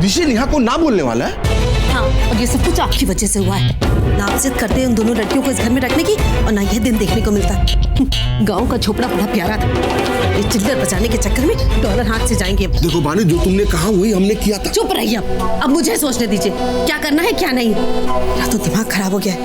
ऋषि नेहा को ना बोलने वाला है? हाँ, और ये सब कुछ आपकी वजह से हुआ है। ना जिद करते हैं उन दोनों लड़कियों को इस घर में रखने की, और ना यह दिन देखने को मिलता। गांव का झोपड़ा बड़ा प्यारा था, ये चिल्लर बचाने के चक्कर में डॉलर हाथ से जाएंगे। देखो बानी, जो तुमने कहा वही हमने किया था। चुप रहिए अब मुझे सोचने दीजिए क्या करना है क्या नहीं। मेरा तो दिमाग खराब हो गया है।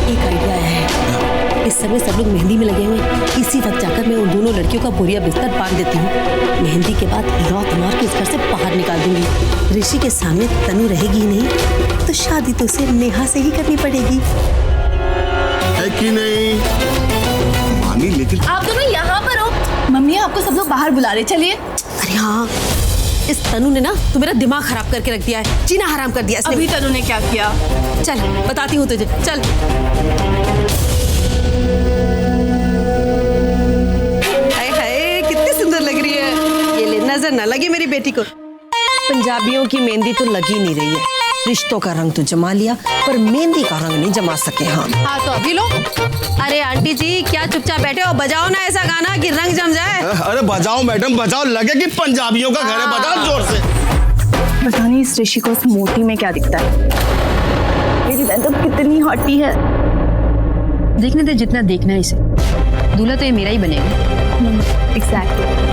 एक आइडिया आया है। इस समय सब लोग मेहंदी में लगे हुए हैं, इसी वक्त जाकर मैं उन दोनों लड़कियों का बोरिया बिस्तर बांध देती हूँ। मेहंदी के बाद लौट मार के इस घर से बाहर निकाल दूंगी। ऋषि के सामने तनु रहेगी ही नहीं, तो शादी तो उसे नेहा से ही करनी पड़ेगी, है कि नहीं मामी? लेकिन आप दोनों यहाँ पर हो। मम्मी आपको सब लोग बाहर बुला रहे, चलिए। अरे हाँ, इस तनु ने ना तो मेरा दिमाग खराब करके रख दिया है, जीना हराम कर दिया इसने। अभी तनु ने क्या किया? चल बताती हूँ तुझे, चल। हाय हाय, कितनी सुंदर लग रही है। ये ले, नजर ना लगे मेरी बेटी को। पंजाबियों की मेहंदी तो लगी नहीं रही है। रिश्तों का रंग तो जमा लिया, पर मेहंदी का रंग नहीं जमा सके। हाँ तो अभी लो। अरे आंटी जी, क्या चुपचाप बैठे हो? बजाओ ना ऐसा गाना कि रंग जम जाए। अरे बजाओ मैडम, बजाओ, लगे कि पंजाबियों का घर है, बजाओ जोर से। पता नहीं इस ऋषि को उस मोटी में क्या दिखता है। मेरी बहन तो कितनी हॉटी है। देखने दे जितना देखना है इसे, दूल्हा तो ये मेरा ही बनेगा। एग्जैक्टली।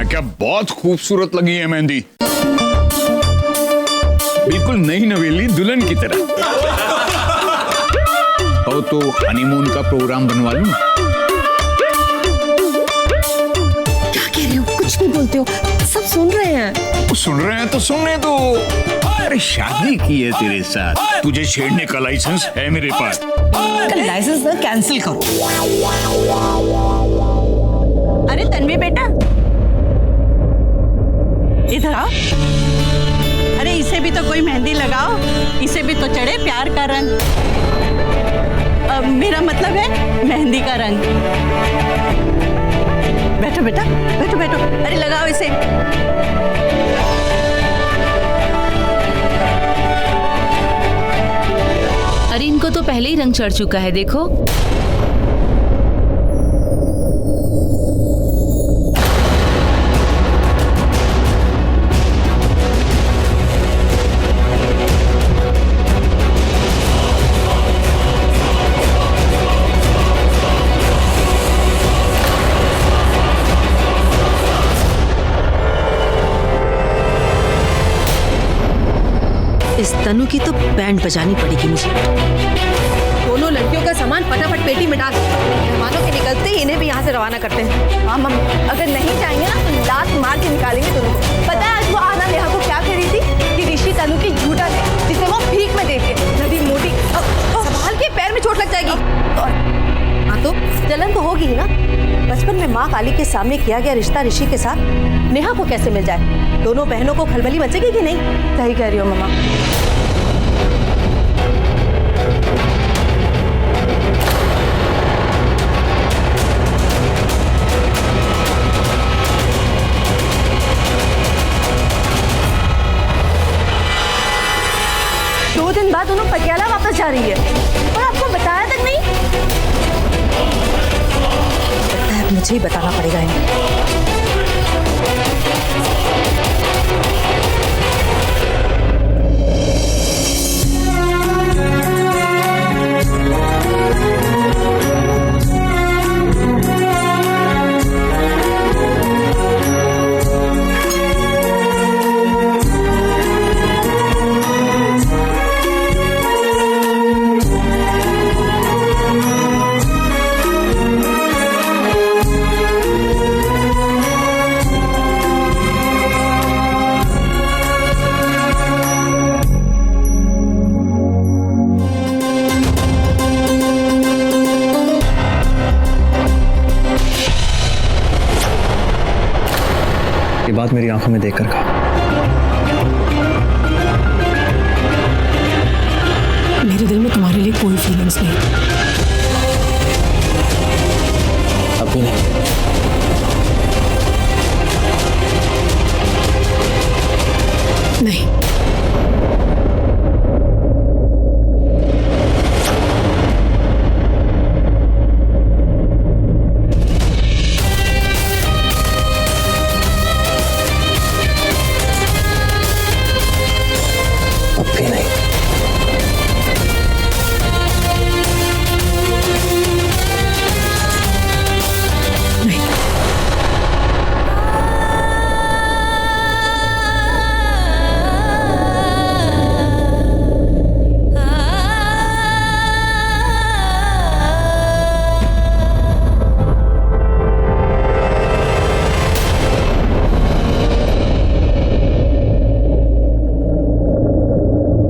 क्या बहुत खूबसूरत लगी है मेहंदी, बिल्कुल नई नवेली दुल्हन की तरह। और तो हनीमून का प्रोग्राम बनवा लूं। क्या कह रहे हो? कुछ भी बोलते हो, सब सुन रहे हैं। वो सुन रहे हैं तो सुनने दो। अरे शादी की है तेरे साथ, तुझे छेड़ने का लाइसेंस है मेरे पास। लाइसेंस ना कैंसिल करो। अरे तन्वी बेटा, इधर आओ। अरे इसे भी तो कोई मेहंदी लगाओ, इसे भी तो चढ़े प्यार का रंग। मेरा मतलब है मेहंदी का रंग। बैठो बेटा, बैठो बैठो। अरे लगाओ इसे। अरे इनको तो पहले ही रंग चढ़ चुका है, देखो। इस तनु की तो बैंड बजानी पड़ेगी मुझे। दोनों लड़कियों का सामान फटाफट पेटी में डाल, मेहमानों के निकलते ही इन्हें भी यहाँ से रवाना करते हैं। हाँ मम्मी, अगर नहीं जाएंगे ना तो लात मार के निकालेंगे दोनों को। पता है आज वो आना नेहा को क्या कह रही थी कि ऋषि तनु की झूठा है, जिसे वो भीख में देखे। नदी मोटी, संभाल के, पैर में चोट लग जाएगी। हाँ तो जलन तो होगी ही ना। बचपन में माँ काली के सामने किया गया रिश्ता ऋषि के साथ नेहा को कैसे मिल जाए? दोनों बहनों को खलबली मचेगी कि नहीं? सही कह रही हो मम्मा। दो दिन बाद दोनों पटियाला वापस जा रही है और आपको बताया तक नहीं। लगता है मुझे ही बताना पड़ेगा इन्हें। ये बात मेरी आंखों में देखकर कहा। कोई फीलिंग्स नहीं। अभी नहीं। नहीं, अभी नहीं।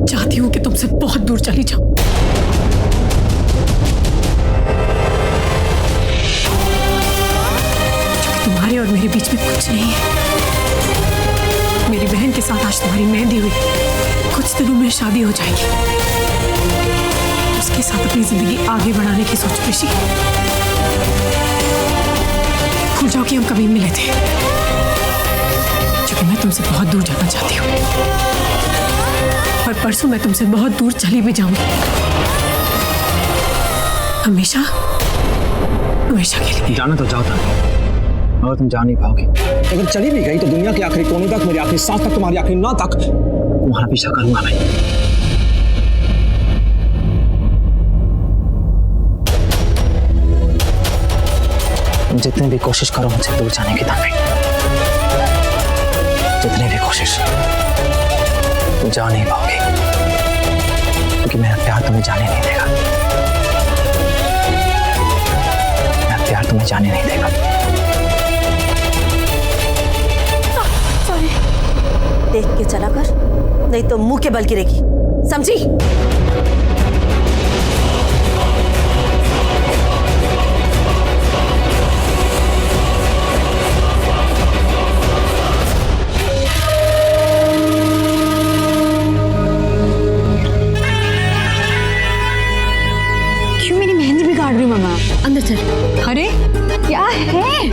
चाहती हूँ कि तुमसे बहुत दूर चली जाऊं। क्योंकि तुम्हारे और मेरे बीच में कुछ नहीं है। मेरी बहन के साथ आज तुम्हारी मेहंदी हुई, कुछ दिनों में शादी हो जाएगी। उसके साथ अपनी जिंदगी आगे बढ़ाने की सोच ऋषि। भूल जाओ कि हम कभी मिले थे, क्योंकि मैं तुमसे बहुत दूर जाना चाहती हूँ। और परसों मैं तुमसे बहुत दूर चली भी जाऊंगी, हमेशा हमेशा के लिए। जाना तो जाओ था, मगर तुम जा नहीं पाओगे। अगर चली भी गई तो दुनिया के आखिरी कोने तक, मेरी आखिरी सांस तक, तुम्हारी आखिरी ना तक तुम्हारा पीछा करूंगा मैं। तुम जितनी भी कोशिश करो मुझसे दूर जाने की तनवीर, जितनी भी कोशिश, तुम जा नहीं पाओगे, क्योंकि मेरा प्यार तुम्हें जाने नहीं देगा। मेरा प्यार तुम्हें जाने नहीं देगा। सॉरी। देख के चला कर, नहीं तो मुंह के बल गिरेगी, समझी? क्यों मेरी मेहंदी बिगाड़ रही हो मामा? अंदर चल। अरे क्या है?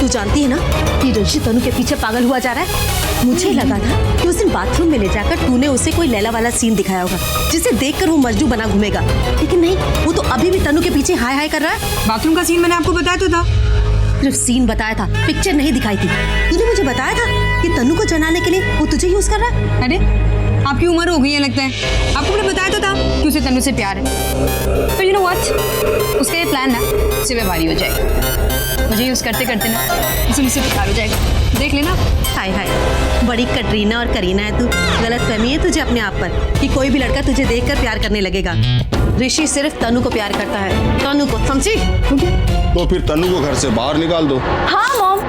तू जानती है ना कि ऋषि तनु के पीछे पागल हुआ जा रहा है। मुझे लगा था कि उस दिन बाथरूम में ले जाकर तूने उसे कोई लैला वाला सीन दिखाया होगा, जिसे देखकर वो मजनू बना घूमेगा, लेकिन नहीं, वो तो अभी भी तनु के पीछे हाय हाय कर रहा है। बाथरूम का सीन मैंने आपको बताया तो था। सिर्फ सीन बताया था, पिक्चर नहीं दिखाई थी। तूने मुझे बताया था कि तनु को जनाने के लिए वो तुझे यूज कर रहा है। अरे आपकी उम्र हो गई है लगता है। आपको मैंने बताया तो था कि उसे तनु से प्यार है। पर यू नो व्हाट, उसका ये प्लान ना उससे व्यवहारी हो जाएगा। मुझे यूज करते करते ना उसे मुझसे प्यार हो जाएगा, देख लेना। हाय हाय, बड़ी कटरीना और करीना है तू। गलत फहमी है तुझे अपने आप पर कि कोई भी लड़का तुझे देखकर प्यार करने लगेगा। ऋषि सिर्फ तनु को प्यार करता है, तनु को, समझी? तो फिर तनु को घर से बाहर निकाल दो। हाँ मॉम,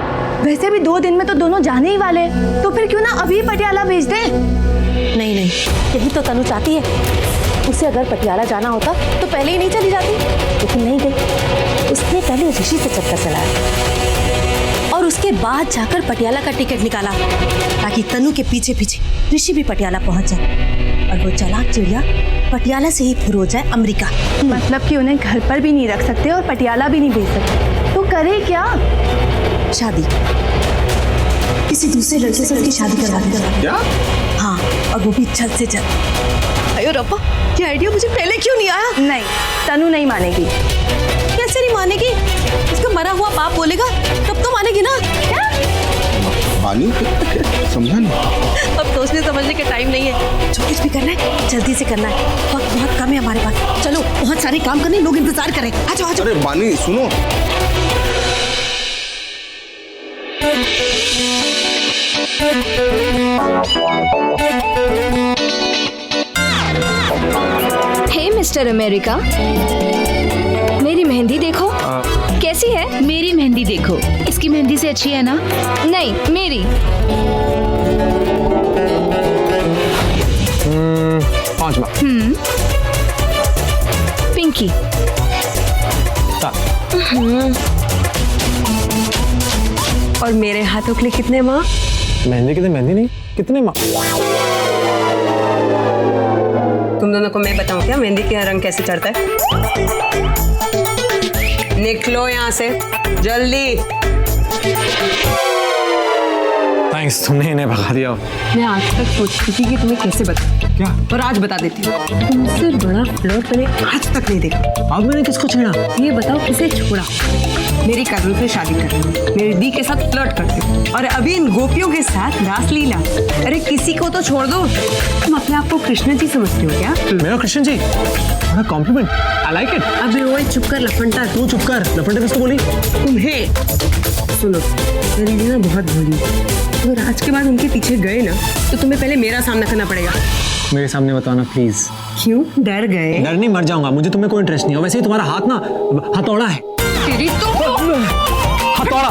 वैसे भी 2 दिन में तो दोनों जाने ही वाले, तो फिर क्यों ना अभी पटियाला भेज दे। नहीं नहीं, यही तो तनु चाहती है। उसे अगर पटियाला जाना होता तो पहले ही नहीं चली जाती, लेकिन नहीं गई। उसने पहले ऋषि से चक्कर चलाया और उसके बाद जाकर पटियाला का टिकट निकाला, ताकि तनु के पीछे पीछे ऋषि भी पटियाला पहुंच जाए और वो चालाक चिड़िया पटियाला से ही फिर हो जाए अमेरिका। मतलब कि उन्हें घर पर भी नहीं रख सकते और पटियाला भी नहीं भेज सकते, तो करे क्या? शादी, किसी दूसरे लड़के से उसकी शादी करवा देगा। क्या? हाँ, और वो भी जल्द से जल्द। अयो रब्बा, ये आइडिया मुझे पहले क्यों नहीं आया? नहीं, तनु नहीं मानेगी। कैसे नहीं मानेगी? उसका मरा हुआ बाप बोलेगा तब तो मानेगी ना। क्या? पानी समझा नहीं। अब सोचने समझने का टाइम नहीं है, जो कुछ भी करना है जल्दी से करना है। वक्त बहुत कम है हमारे पास। चलो, बहुत सारे काम करने, लोग इंतजार करें। आ जाओ आ जाओ। अरे बानी सुनो, हे मिस्टर अमेरिका, मेरी मेहंदी देखो। कैसी है? मेरी मेहंदी देखो, इसकी मेहंदी से अच्छी है ना? नहीं, मेरी। 5 बार। पिंकी। और मेरे हाथों के लिए कितने माँ? मेहंदी कितने मेहंदी नहीं कितने तुम दोनों को मैं बताऊं क्या मेहंदी का रंग कैसे चढ़ता है? निकलो यहाँ से जल्दी। थैंक्स, तुमने इन्हें भगा दिया। मैं आज तक सोचती थी कि तुम्हें कैसे बता, क्या? और आज बता देती हूँ। तुमसे बड़ा फ्लर्ट मैंने आज तक नहीं देखा। अब मैंने किसको छेड़ा? ये बताओ किसे छोड़ा? मेरी कजन से शादी करती हूँ, मेरी दी के साथ फ्लर्ट करती हूँ, और अभी इन गोपियों के साथ रासलीला। अरे किसी को तो छोड़ दो। तुम अपने आप को कृष्ण जी समझते हो क्या? मेरा कृष्ण जी, बड़ा कॉम्प्लीमेंट, आई लाइक इट। अबे ओए चुप कर लफंटा। तू चुप कर, लफंडे किसको बोली? तुम्हें सुनो, मेरी दी ना बहुत भोली। अगर आज के बाद उनके पीछे गए ना तो तुम्हें पहले मेरा सामना करना पड़ेगा। मेरे सामने बताना प्लीज। क्यों डर गए? डर नहीं, मर जाऊंगा, मुझे तुम्हें कोई इंटरेस्ट नहीं है। वैसे ही तुम्हारा हाथ ना हथौड़ा है। तेरी तो हथौड़ा